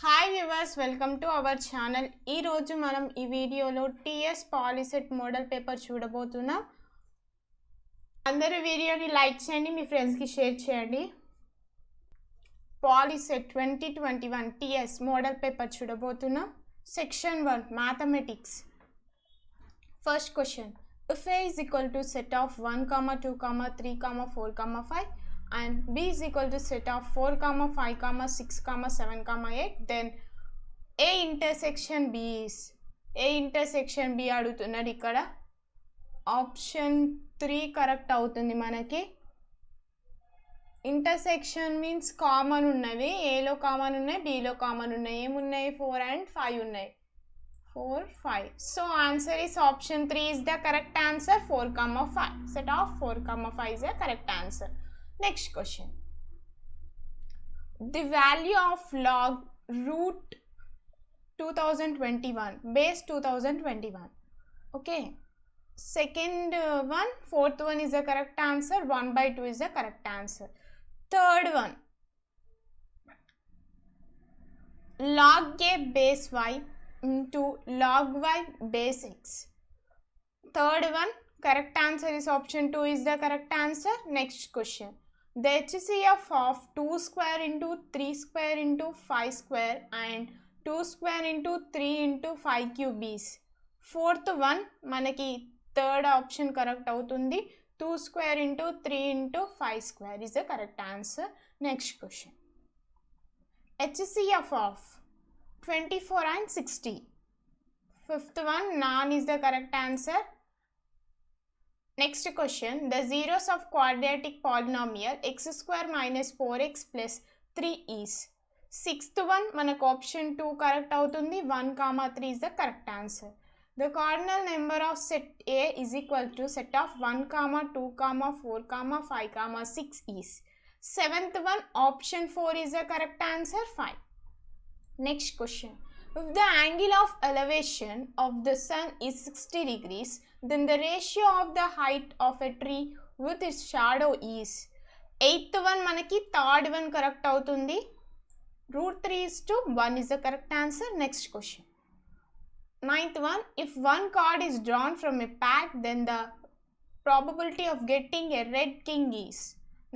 Hi viewers, welcome to our channel. ఈరోజు మనం ఈ వీడియోలో టీఎస్ పాలిసెట్ మోడల్ పేపర్ చూడబోతున్నాం. అందరూ వీడియోని లైక్ చేయండి, మీ ఫ్రెండ్స్కి షేర్ చేయండి. పాలిసెట్ 2021 టీఎస్ మోడల్ పేపర్ చూడబోతున్నాం. Section 1 mathematics. First question, if A is equal to set of 1, 2, 3, 4, 5 and B is equal to set of 4, 5, 6, 7, 8, then A intersection B is. A intersection B అడుగుతున్నాడు ఇక్కడ. Option 3 correct అవుతుంది మనకి. Intersection means common ఉన్నవి. ఏలో common ఉన్నాయి, బీలో common ఉన్నాయి. ఏమున్నాయి? 4 and 5 ఉన్నాయి. 4, 5. So answer is option 3 is the correct answer. 4, 5. Set of 4, 5 is the correct answer. Next question. The value of log root 2021, base 2021. Okay. Second one, fourth one is the correct answer. 1/2 is the correct answer. Third one, log a base y into log y base x. Third one, correct answer is option 2 is the correct answer. Next question. The HCF of 2 square into 3 square into 5 square and 2 square into 3 into 5 cube is. Fourth one, manaki third option correct avutundi. 2 square into 3 into 5 square is the correct answer. Next question. HCF of 24 and 60. Fifth one, none is the correct answer. Next question, the zeros of quadratic polynomial x square minus 4x plus 3 is. Sixth one, manaku option 2 correct avutundi. 1, 3 is the correct answer. The cardinal number of set A is equal to set of 1, 2, 4, 5, 6 is. Seventh one, option 4 is the correct answer. 5. Next question. If the angle of elevation of the sun is 60 degrees, then the ratio of the height of a tree with its shadow is. Eighth one manaki third one correct avutundi. √3:1 is the correct answer. Next question. Ninth one, if one card is drawn from a pack, then the probability of getting a red king is.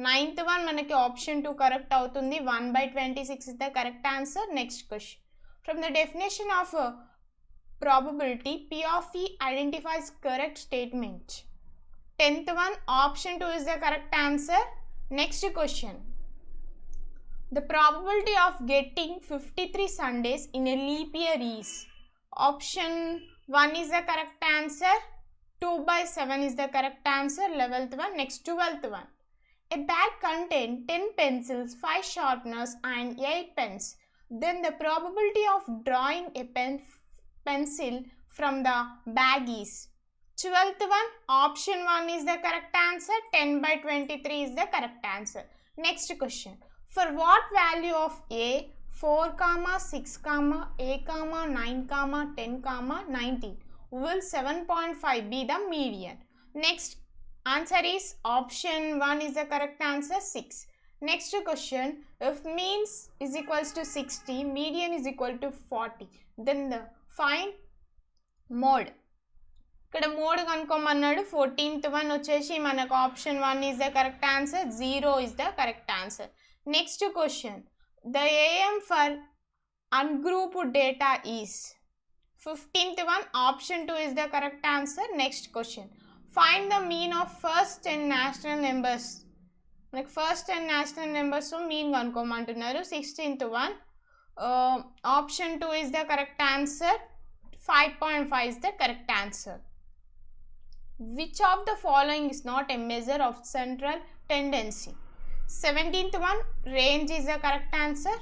Ninth one manaki option 2 correct avutundi. 1/26 is the correct answer. Next question. From the definition of probability, P of E identifies correct statement. 10th one, option 2 is the correct answer. Next question. The probability of getting 53 Sundays in a leap year is. Option 1 is the correct answer. 2/7 is the correct answer. 11th one. Next, 12th one. A bag contains 10 pencils, 5 sharpeners and 8 pens. Then the probability of drawing a pencil from the bag is. 12th one, option 1 is the correct answer. 10/23 is the correct answer. Next question. For what value of A, 4, 6, A, 9, 10, 19 will 7.5 be the median? Next answer is option 1 is the correct answer. 6. Next question, if means is equals to 60, median is equal to 40, then the find mode. ఇక్కడ mode కనుక్కోమన్నాడు. 14th one వచ్చేసి మనకు option 1 is the correct answer. 0 is the correct answer. Next question, the AM for ungrouped data is. 15th one, option 2 is the correct answer. Next question, find the mean of first 10 national numbers. మనకి first 10 national numbers mean కనుక్కోమంటున్నారు. 16th one, option 2 is the correct answer. 5.5 is the correct answer. Which of the following is not a measure of central tendency? 17th one, range is the correct answer.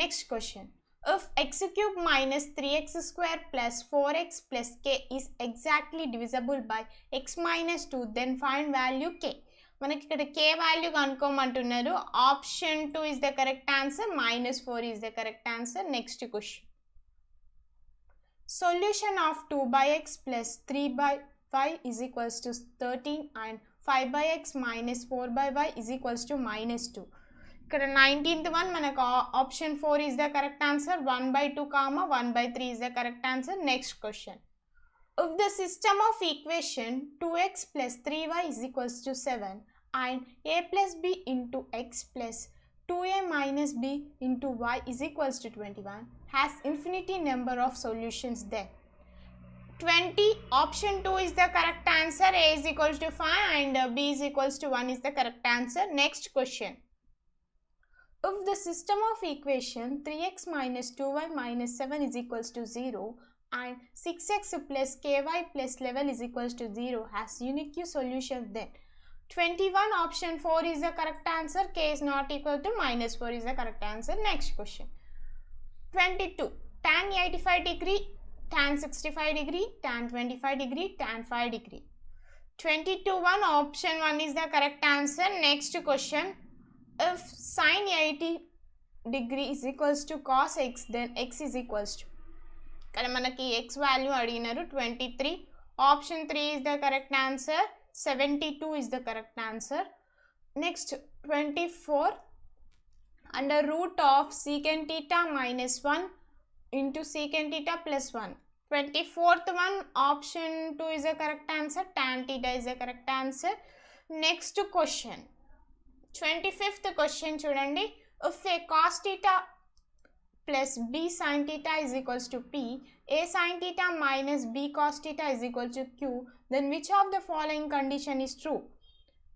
Next question, if x cube minus 3x square plus 4x plus k is exactly divisible by x minus 2, then find value k. మనకి ఇక్కడ k value కనుక్కోమంటున్నారు. Option 2 is the correct answer. -4 is the correct answer. Next question. Solution of 2/x plus 3/y is equals to 13 and 5/x minus 4/y is equals to -2. ఇక్కడ 19th one మనకు option 4 is the correct answer. 1/2 comma 1/3 is the correct answer. Next question. If the system of equation 2x plus 3y is equals to 7 and a plus b into x plus 2a minus b into y is equals to 21 has infinity number of solutions, then 20 option 2 is the correct answer. A is equals to 5 and b is equals to 1 is the correct answer. Next question. If the system of equation 3x minus 2y minus 7 is equals to 0 and 6x plus ky plus 11 is equals to 0 has unique solution, then 21 option 4 is the correct answer. K is not equal to minus 4 is the correct answer. Next question. 22 tan 85 degree, tan 65 degree, tan 25 degree, tan 5 degree. 22 1 option 1 is the correct answer. Next question. If sin 80 degree is equals to cos x, then x is equals to, ఇక్కడ మనకి x value అడిగినారు 23. Option 3 is the correct answer. 72 is the correct answer. Next 24 under root of secant theta minus 1 into secant theta plus 1. 24th one option 2 is the correct answer. Tan theta is the correct answer. Next question. 25th question చూడండి. If a cos theta plus b sin theta is equals to p, a sin theta minus b cos theta is equal to q, then which of the following condition is true?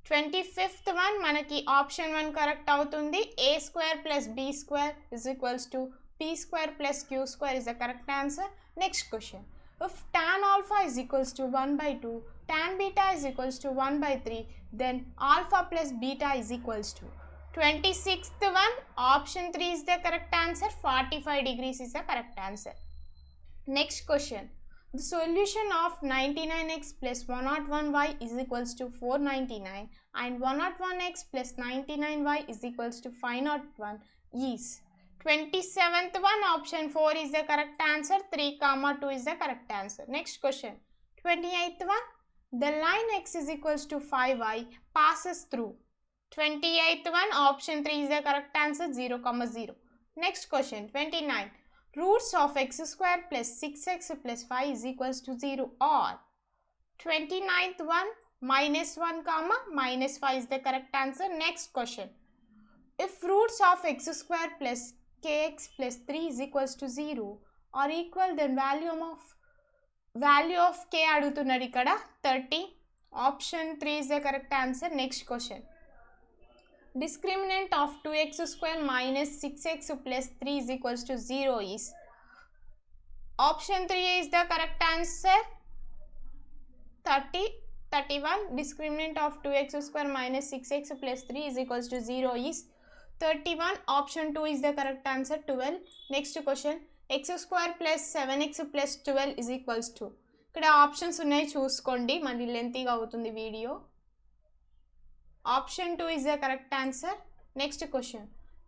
25th one మనకి option 1 correct అవుతుంది. a square plus b square is equals to p square plus q square is the correct answer. Next question. If tan alpha is equals to 1/2, tan beta is equals to 1/3, then alpha plus beta is equals to. 26th one option 3 is the correct answer. 45 degrees is the correct answer. Next question. The solution of 99x plus 101y is equals to 499 and 101x plus 99y is equals to 501 is. 27th one option 4 is the correct answer. 3 comma 2 is the correct answer. Next question. 28th one. The line x is equals to 5y passes through. 28th one option 3 is the correct answer. 0 comma 0. Next question. 29. Roots of x square plus 6x plus 5 is equals to 0 or 29th one minus 1 comma minus 5 is the correct answer. Next question. If roots of x square plus kx plus 3 is equals to 0 or equal, then value of k అడుగుతున్నాడు ఇక్కడ 30. Option 3 is the correct answer. Next question. Discriminant of 2x square minus 6x plus 3 is equals to 0 is. Option 3 is the correct answer. 30. 31. Discriminant of 2x square minus 6x plus 3 is equals to 0 is. 31. Option 2 is the correct answer. 12. Next question. x square plus 7x plus 12 is equals to. ఇక్కడ options ఉన్నాయి చూసుకోండి, మళ్ళీ లెంతీగా అవుతుంది video. Option 2 is the correct answer. Next question.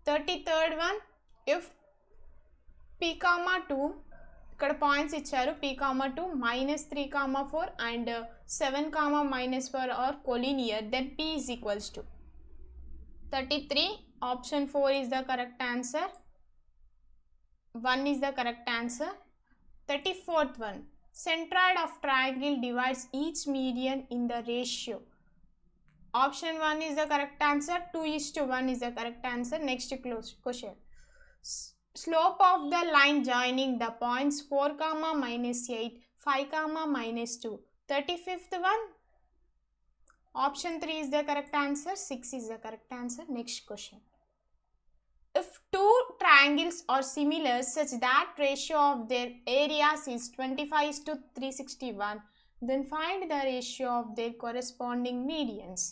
33rd one. If p comma 2, ఇక్కడ points ఇచ్చారు, p comma 2 minus 3 comma 4 and 7 comma minus 4 are collinear, then p is equals to. 33. Option 4 is the correct answer. 1 is the correct answer. 34th one. Centroid of triangle divides each median in the ratio. Option 1 is the correct answer. 2:1 is the correct answer. Next question. Slope of the line joining the points 4 comma minus 8, 5 comma minus 2. 35th one. Option 3 is the correct answer. 6 is the correct answer. Next question. If two triangles are similar such that ratio of their areas is 25:361, then find the ratio of their corresponding medians.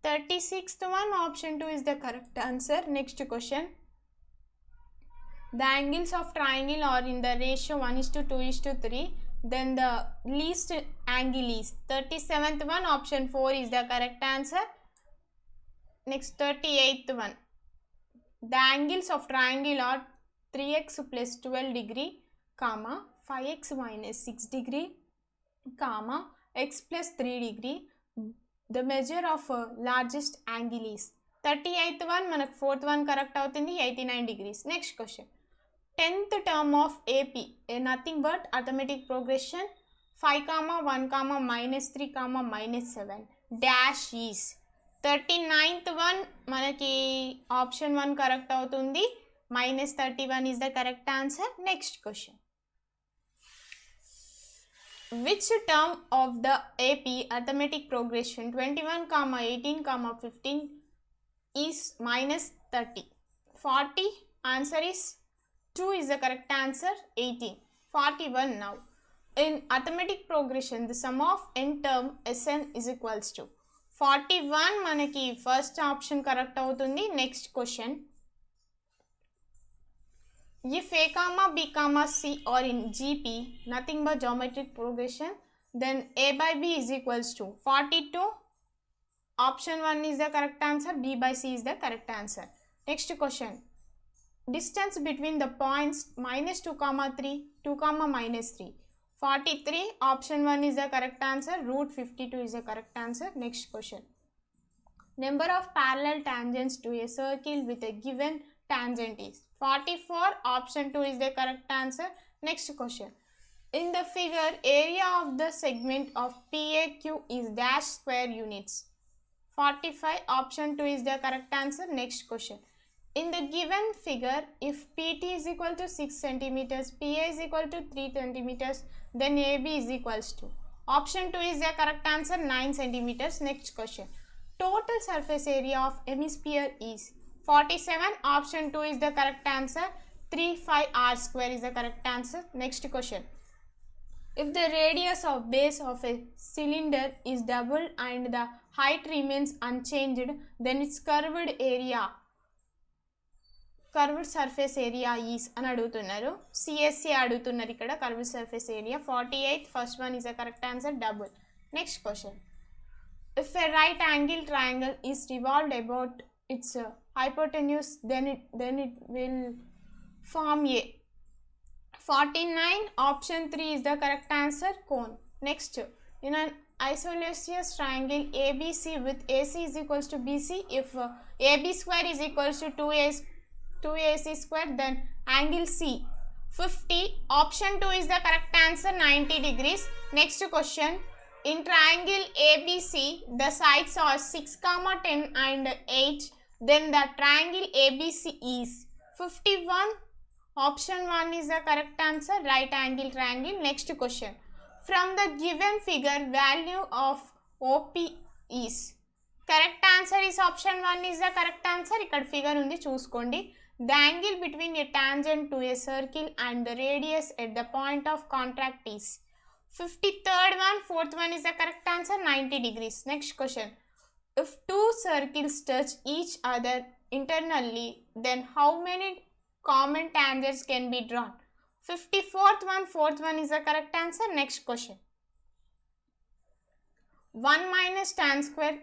36th one option 2 is the correct answer. Next question. The angles of triangle are in the ratio 1:2:3, then the least angle is. 37th one option 4 is the correct answer. Next 38th one. The angles of triangle are 3x plus 12 degree, comma 5x minus 6 degree, comma x plus 3 degree. The measure of largest angle is. 38th one మనకు 4th one correct అవుతుంది 89 degrees. Next question 10th term of AP nothing but arithmetic progression 5 1 minus 3 minus 7 dash is 39th one మనకి option 1 correct అవుతుంది minus 31 is the correct answer. Next question, which term of the AP arithmetic progression 21 18 15 is minus 30? 40 answer is 2 is the correct answer. 18 41 now in arithmetic progression the sum of n term Sn is equals to 41 మనకి first option correct అవుతుంది. Next question, if a comma b comma c are in GP nothing but geometric progression then a by b is equals to 42. Option 1 is the correct answer. B by c is the correct answer. Next question, distance between the points minus 2 3 2 minus 3 43. Option 1 is the correct answer. Root 52 is the correct answer. Next question, number of parallel tangents to a circle with a given tangent is 44. Option 2 is the correct answer. Next question, in the figure area of the segment of PAQ is dash square units. 45. Option 2 is the correct answer. Next question, in the given figure if PT is equal to 6 centimeters, PA is equal to 3 centimeters, then AB is equals to. Option 2 is the correct answer. 9 centimeters. Next question, total surface area of hemisphere is 47. Option 2 is the correct answer. 35 r square is the correct answer. Next question, if the radius of base of a cylinder is doubled and the height remains unchanged then its curved surface area is అని అడుగుతున్నారు. CSC అడుగుతున్నారు ఇక్కడ curved surface area. 48 first one is the correct answer. Double. Next question, if a right angle triangle is revolved about its hypotenuse then it will form a. 49. Option 3 is the correct answer. Cone. Next, in an isosceles triangle ABC with AC is equals to BC, if AB square is equals to 2AC square then angle C 50. Option 2 is the correct answer. 90 degrees. Next question, in triangle ABC the sides are 6 10 and 8 then the triangle ABC is 51. Option 1 is the correct answer. Right angle triangle. Next question, from the given figure value of OP is. Correct answer is option 1 is the correct answer. ఇక్కడ figure ఉంది చూసుకోండి. The angle between a tangent to a circle and the radius at the point of contact is. 53rd one, 4th one is the correct answer. 90 degrees. Next question, if two circles touch each other internally then how many common tangents can be drawn? 54th one, 4th one is the correct answer. Next question, 1 minus tan square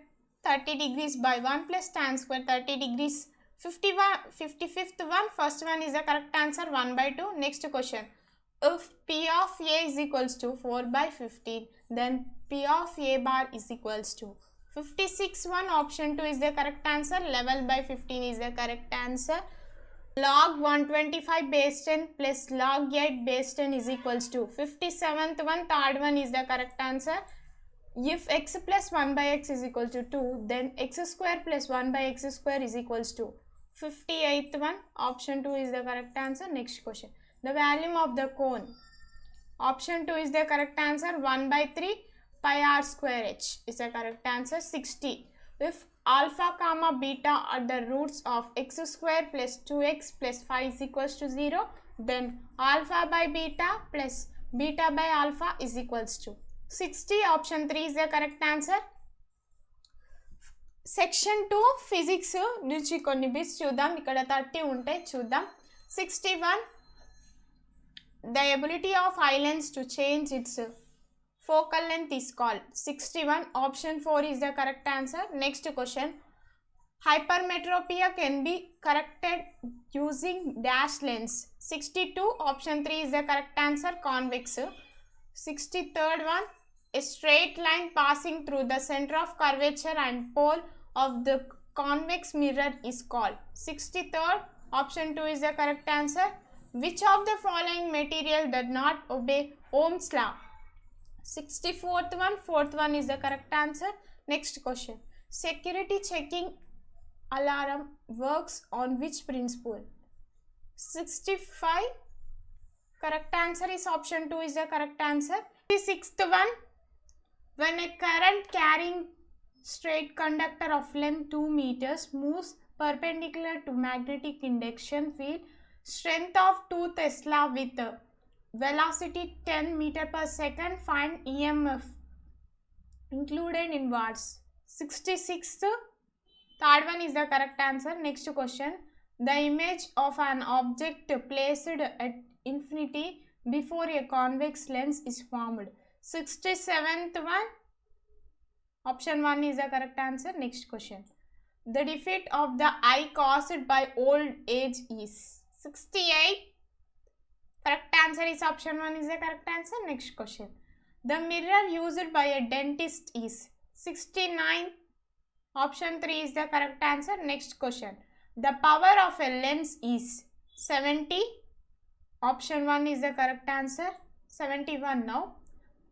30 degrees by 1 plus tan square 30 degrees. 55th one, first one is the correct answer. 1 by 2. Next question, if P of A is equals to 4 by 15 then P of A bar is equals to. 56 one, option 2 is the correct answer. 11 by 15 is the correct answer. Log 125 base 10 plus log 8 base 10 is equals to. 57th one, third one is the correct answer. If x plus 1 by x is equal to 2 then x square plus 1 by x square is equals to. 58th one, option 2 is the correct answer. Next question, the volume of the cone. Option 2 is the correct answer. 1 by 3 pi r square h is the correct answer. 60. If alpha comma beta are the roots of x square plus 2x plus 5 is equals to 0 then alpha by beta plus beta by alpha is equals to. 60. Option 3 is the correct answer. Section 2 physics నుంచి కొన్ని bits చూద్దాం. ఇక్కడ 30 ఉంటాయి చూద్దాం. 61, the ability of islands to change its focal length is called. 61. Option 4 is the correct answer. Next question, hypermetropia can be corrected using dash lens. 62. Option 3 is the correct answer. Convex. 63rd one, a straight line passing through the center of curvature and pole of the convex mirror is called? 63rd, option 2 is the correct answer. Which of the following material does not obey Ohm's law? 64th one, fourth one is the correct answer. Next question. Security checking alarm works on which principle? 65. Correct answer is option 2 is the correct answer. The sixth one. When a current carrying straight conductor of length 2 meters moves perpendicular to magnetic induction field, strength of 2 Tesla with velocity 10 meter per second, find EMF included in watts. 66th, third one is the correct answer. Next question. The image of an object placed at infinity before a convex lens is formed. 67th one, option 1 is the correct answer. Next question. The defect of the eye caused by old age is. 68. Correct answer is option 1 is the correct answer. Next question. The mirror used by a dentist is. 69. Option 3 is the correct answer. Next question. The power of a lens is. 70. Option 1 is the correct answer. 71 now.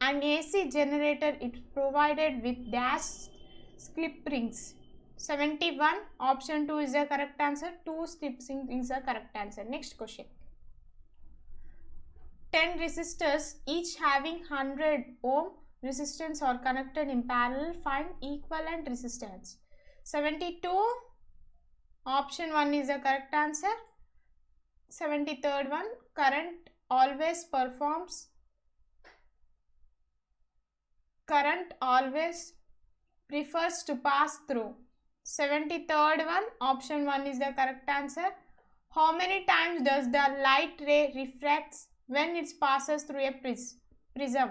An AC generator is provided with dash slip rings. 71. Option 2 is the correct answer. 2 slip rings is the correct answer. Next question. 10 resistors each having 100 ohm resistance are connected in parallel. Find equivalent resistance. 72. Option 1 is the correct answer. 73rd one. Current always prefers to pass through. 73rd one. Option 1 is the correct answer. How many times does the light ray refracts when it passes through a prism?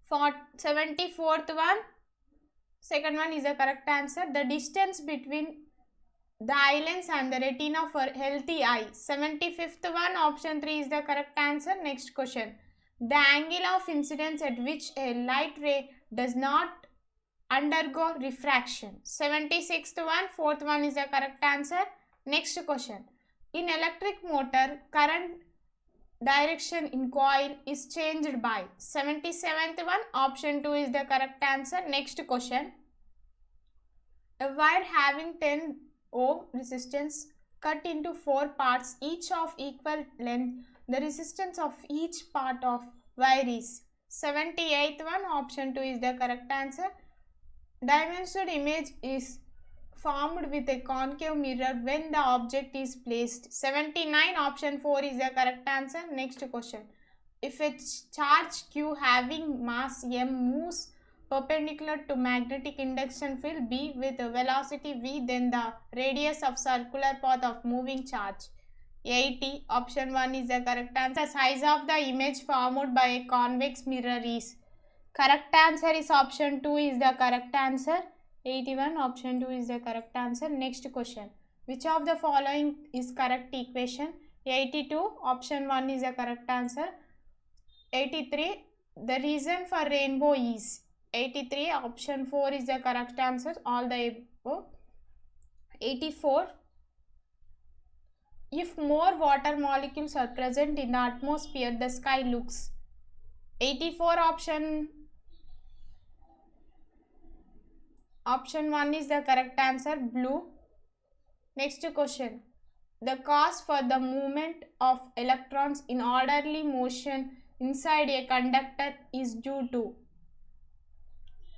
For 74th one, second one is the correct answer. The distance between the eye lens and the retina for healthy eye. 75th one, option 3 is the correct answer. Next question. The angle of incidence at which a light ray does not undergo refraction. 76th one, fourth one is the correct answer. Next question. In electric motor, current direction in coil is changed by. 77th one, option 2 is the correct answer. Next question. A wire having 10 ohm resistance cut into 4 parts, each of equal length. The resistance of each part of wire is. 78th one, option 2 is the correct answer. Dimensioned image is formed with a concave mirror when the object is placed. 79, option 4 is the correct answer. Next question. If a charge Q having mass m moves perpendicular to magnetic induction field B with a velocity v, then the radius of circular path of moving charge. 80, option 1 is the correct answer. The size of the image formed by a convex mirror is. Correct answer is option 2 is the correct answer. 81, option 2 is the correct answer. Next question. Which of the following is correct equation? 82, option 1 is the correct answer. 83, the reason for rainbow is. 83, option 4 is the correct answer. All the above. 84, if more water molecules are present in the atmosphere, the sky looks. 84, option 1 is the correct answer, blue. Next question. The cause for the movement of electrons in orderly motion inside a conductor is due to.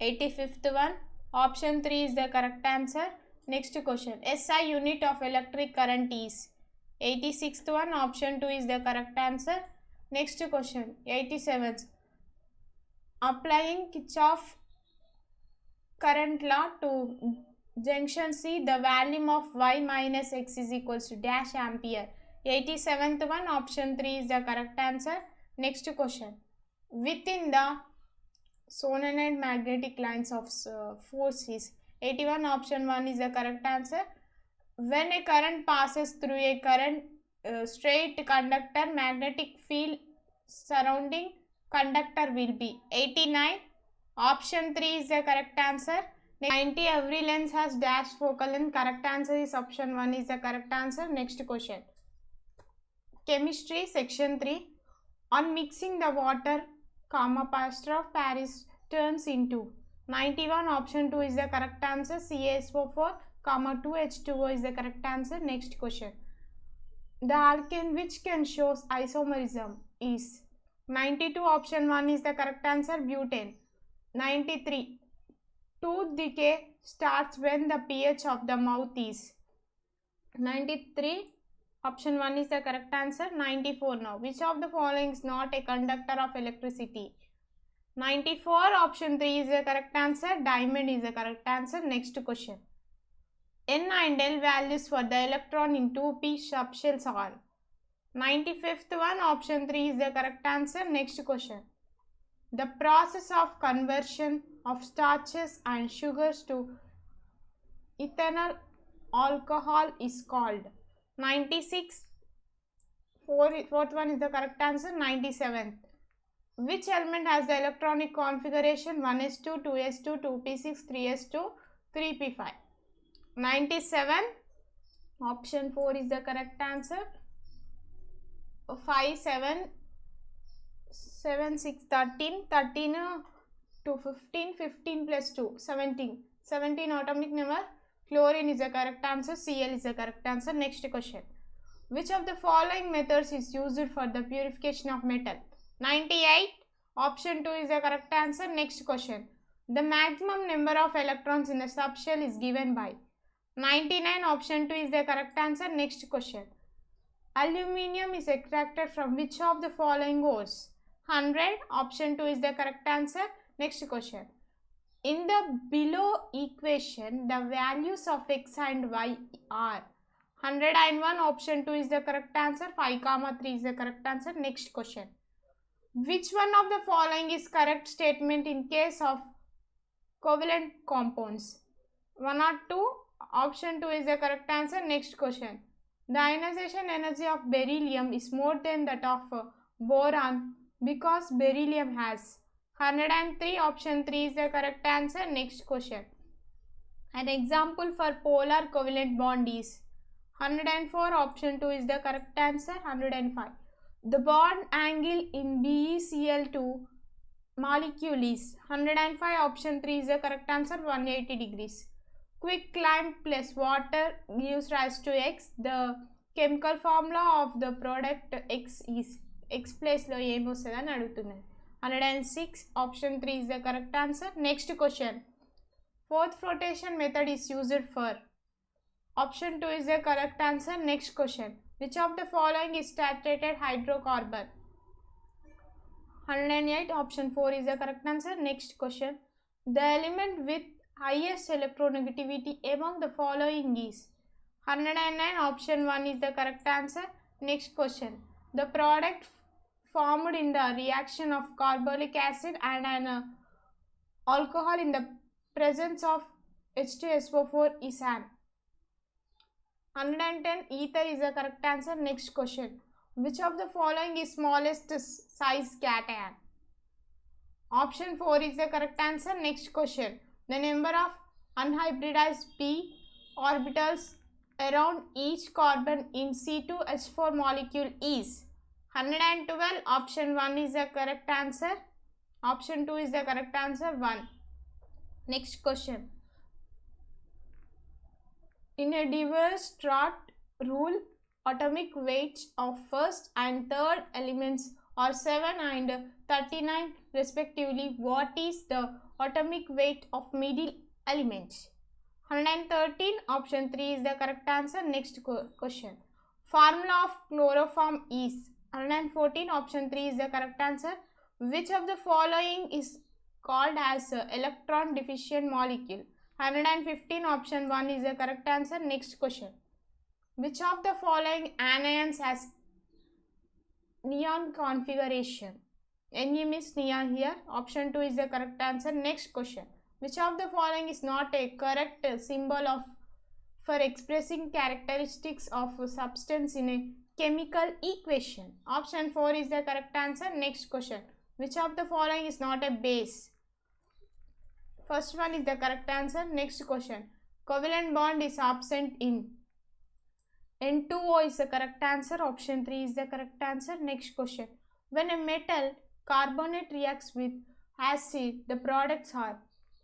85th one, option 3 is the correct answer. Next question. SI unit of electric current is. 86th one, option 2 is the correct answer. Next question. 87th. Applying Kirchhoff current law to junction C, the volume of Y minus X is equals to dash ampere. 87th one, option 3 is the correct answer. Next question. Within the solenoid magnetic lines of force is. 81, option 1 is the correct answer. When a current passes through a straight conductor, magnetic field surrounding conductor will be. 89, option 3 is the correct answer. 90, every lens has dash focal length. Correct answer is option 1 is the correct answer. Next question. Chemistry, section 3. On mixing the water, plaster of Paris turns into 91. Option 2 is the correct answer. CaSO4, 2H2O is the correct answer. Next question. The alkane which can show isomerism is 92. Option 1 is the correct answer. Butane. 93. Tooth decay starts when the pH of the mouth is 93. Option 1 is the correct answer. 94 now. Which of the following is not a conductor of electricity? 94. Option 3 is the correct answer. Diamond is the correct answer. Next question. N and L values for the electron in 2p subshells are 95th one. Option 3 is the correct answer. Next question. The process of conversion of starches and sugars to ethanol alcohol is called 96. Fourth one is the correct answer. 97th. Which element has the electronic configuration 1s2, 2s2, 2p6, 3s2, 3p5? 97. Option 4 is the correct answer. 5, 7, 7, 6, 13, 13 to 15, 15 plus 2, 17. 17 atomic number. Chlorine is the correct answer. Cl is the correct answer. Next question. Which of the following methods is used for the purification of metal? 98. Option 2 is the correct answer. Next question. The maximum number of electrons in the subshell is given by 99. Option 2 is the correct answer. Next question. Aluminium is extracted from which of the following ores? 100. Option 2 is the correct answer. Next question. In the below equation, the values of x and y are 101. Option 2 is the correct answer. 5, 3 is the correct answer. Next question. Which one of the following is correct statement in case of covalent compounds? 1 or 2? Option 2 is the correct answer. Next question. The ionization energy of beryllium is more than that of boron because beryllium has 103. Option 3 is the correct answer. Next question. An example for polar covalent bond is 104. Option 2 is the correct answer. 105. The bond angle in BeCl2 molecule is 105. Option 3 is the correct answer. 180 degrees. Quicklime plus water gives rise to X. The chemical formula of the product X is X place lo em ostadani adugutunnadu. 106. Option 3 is the correct answer. Next question. Fourth flotation method is used for. Option 2 is the correct answer. Next question. Which of the following is saturated hydrocarbon? 108. Option 4 is the correct answer. Next question. The element with highest electronegativity among the following is 109. Option 1 is the correct answer. Next question. The product formed in the reaction of carbolic acid and an alcohol in the presence of H2SO4 is an 110. Ether is the correct answer. Next question. Which of the following is smallest size cation? Option 4 is the correct answer. Next question. The number of unhybridized p orbitals around each carbon in C2H4 molecule is 112. Option 1 is the correct answer. Option 2 is the correct answer. 1. Next question. In a Weierstrass rule, atomic weights of first and third elements are 7 and 39 respectively. What is the atomic weight of middle elements? 113. Option 3 is the correct answer. Next question. Formula of chloroform is 114. Option 3 is the correct answer. Which of the following is called as electron deficient molecule? 115. Option 1 is the correct answer. Next question. Which of the following anions has neon configuration? Ne means neon here. Option 2 is the correct answer. Next question. Which of the following is not a correct symbol for expressing characteristics of a substance in a chemical equation? Option 4 is the correct answer. Next question. Which of the following is not a base? First one is the correct answer. Next question. Covalent bond is absent in N2O is the correct answer. Option 3 is the correct answer. Next question. When a metal carbonate reacts with acid, the products are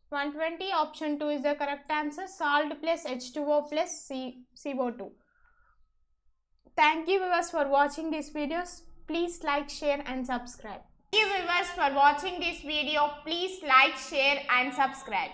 120. Option 2 is the correct answer. Salt plus H2O plus CO2. Thank you viewers for watching these videos. Please like, share and subscribe. Thank you viewers for watching this video. Please like, share and subscribe.